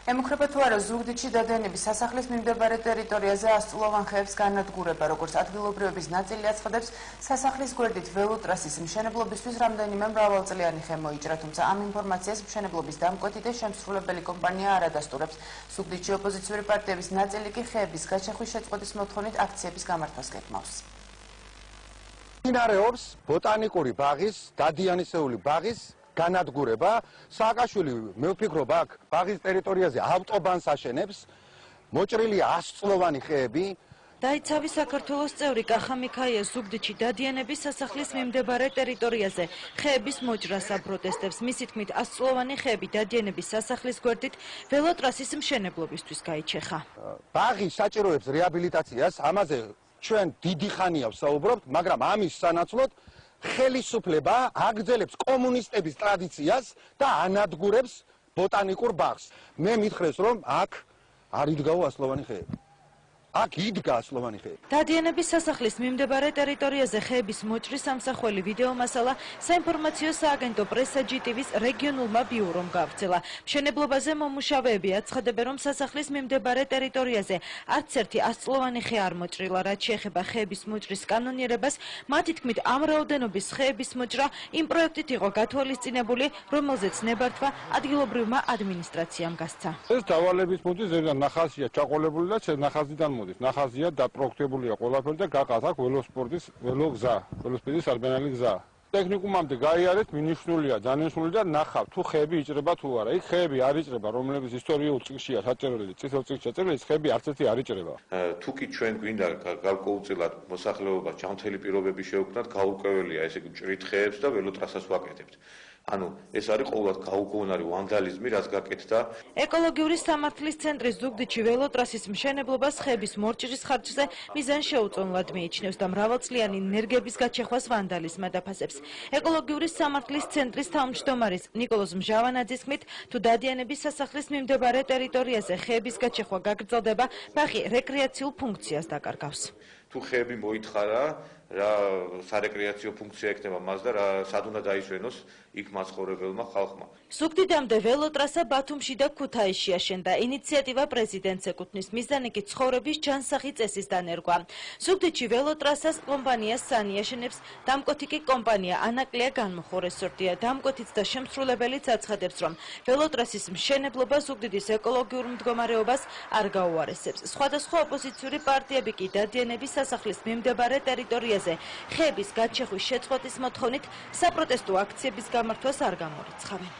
ემუქრება თუ არა ზუგდიდში დადიანების სასახლის მიმდებარე ტერიტორიაზე ასწლოვან ხეებს განადგურება, როგორც ადგილობრივების ნაწილი აცხადებს, სასახლის გვერდით ველოტრასის მშენებლობისთვის რამდენიმე მრავალწლიანი ხე მოიჭრა, თუმცა ამ ინფორმაციას მშენებლობის დამკვეთი და შემსრულებელი კომპანია არ ადასტურებს. ზუგდიდში ოპოზიციური პარტიების ნაწილი კი ხეების გაჩეხვის შეწყვეტის მოთხოვნით აქციების გამართვას გეგმავს. მიმდინარეობს ბოტანიკური ბაღის, დადიანისეული ბაღის განადგურება. სააკაშვილი მე ვფიქრობ, აქ ბაღის ტერიტორიაზე ავტობანს აშენებს, მოჭრილია 100 წლოვანი ხეები. დაიცავი საქართველოს წევრი კახა მიქაია ზუგდიდში დადიანების სასახლის მიმდებარე ტერიტორიაზე ხეების მოჭრას აპროტესტებს. მისი თქმით, 100 წლოვანი ხეები დადიანების სასახლის გვერდით ველოტრასის მშენებლობისთვის გაიჩეხა. ბაღი საჭიროებს რეაბილიტაციას, ამაზე ჩვენ დიდი ხანია ვსაუბრობთ, მაგრამ ამის სანაცვლოდ ხელისუფლება აგრძელებს კომუნისტების ტრადიციას და ანადგურებს ბოტანიკურ ბაღს. მე მითხრეს, რომ აქ არ იდგაო 100 წლოვანი ხეები. აქ იდგა 100 წლოვანი ხეები. დადიანების სასახლის მიმდებარე ტერიტორიაზე ხეების მოჭრის სამსახველი ვიდეო მასალა საინფორმაციო სააგენტო პრესა GTV-ს რეგიონულმა ბიურომ გაავრცელა. მშენებლობაზე მომუშავეები აცხადებენ, რომ სასახლის მიმდებარე ტერიტორიაზე არც ერთი 100 წლოვანი ხე არ მოჭრილა, რაც შეეხება ხეების მოჭრის კანონიერებას. მათი თქმით, ამ რაოდენობის ხეების მოჭრა იმ პროექტით იყო გათვალისწინებული, რომელზეც ნებართვა ადგილობრივმა ადმინისტრაციამ გასცა. ეს დავალების მოდის ზედან ნახაზია ჩაყოლებული და ნახაზიდან მოდის. ნახაზია დაპროექტებულია ყველაფერი და გაყავს აქ ველოგზა, ველოსიპედის არბენალი გზა. ტექნიკუმამდე გაიარეთ, მინიშნულია, დანიშნული და ნახავ თუ ხეები იჭრება თუ არა. იქ ხეები არ იჭრება, რომლებიც ისტორიულ წიგნშია საჭერელი, წითელ წიგნში საჭერელი, ხეები არც ერთი არ იჭრება. თუ კი ჩვენ გვინდა გარკვეულწილად მოსახლეობას ჯანმრთელი პირობები შევქმნათ, გაურკვეველია ესე იგი მჭრით ხეებს და ველოტრასას ვაკეთებთ. ანუ ეს არის ყოველად გაუგონარი ვანდალიზმი, რაც გაკეთდა. ეკოლოგიური სამართლის ცენტრი ზუგდიდში ველოტრასის მშენებლობას ხეების მორჭრის ხარჯზე მიზანშეუწონლად მიიჩნევს და მრავალწლიანი ნერგების გაჩეხვას ვანდალიზმად აფასებს. ეკოლოგიური სამართლის ცენტრის თავმჯდომარის ნიკოლოზ მჟავანაძის თქმით, თუ დადიანების სასახლის მიმდებარე ტერიტორიაზე ხეების გაჩეხვა გაგრძელდება, ბაღი რეკრეაციულ ფუნქციას დაკარგავს. თუ ხეები მოითხარა, რა სარეკრეაციო ფუნქცია ექნება მას და რა სად უნდა დაისვენოს იქ მაცხოვრებელმა ხალხმა. ზუგდიდამდე ველოტრასა ბათუმში და ქუთაისში აშენდა. ინიციატივა პრეზიდენტს ეკუთვნის, მიზანი კი ცხოვრების ჯანსაღი წესის დანერგვა. ზუგდიდში ველოტრასას კომპანია სანი აშენებს, დამკვეთი კი კომპანია ანაკლია განმოხორესორტია. დამკვეთიც და შემსრულებელიც აცხადებს, რომ ველოტრასის მშენებლობა ზუგდიდის ეკოლოგიურ მდგომარეობას არ გაუარესებს. სხვადასხვა ოპოზიციური პარტიები კი დადიანების სასახლის მიმდებარე ტერიტორიაზე ხეების გაჩეხვის შეწყვეტის მოთხოვნით საპროტესტო აქციების გამართვას არ გამორიცხავენ.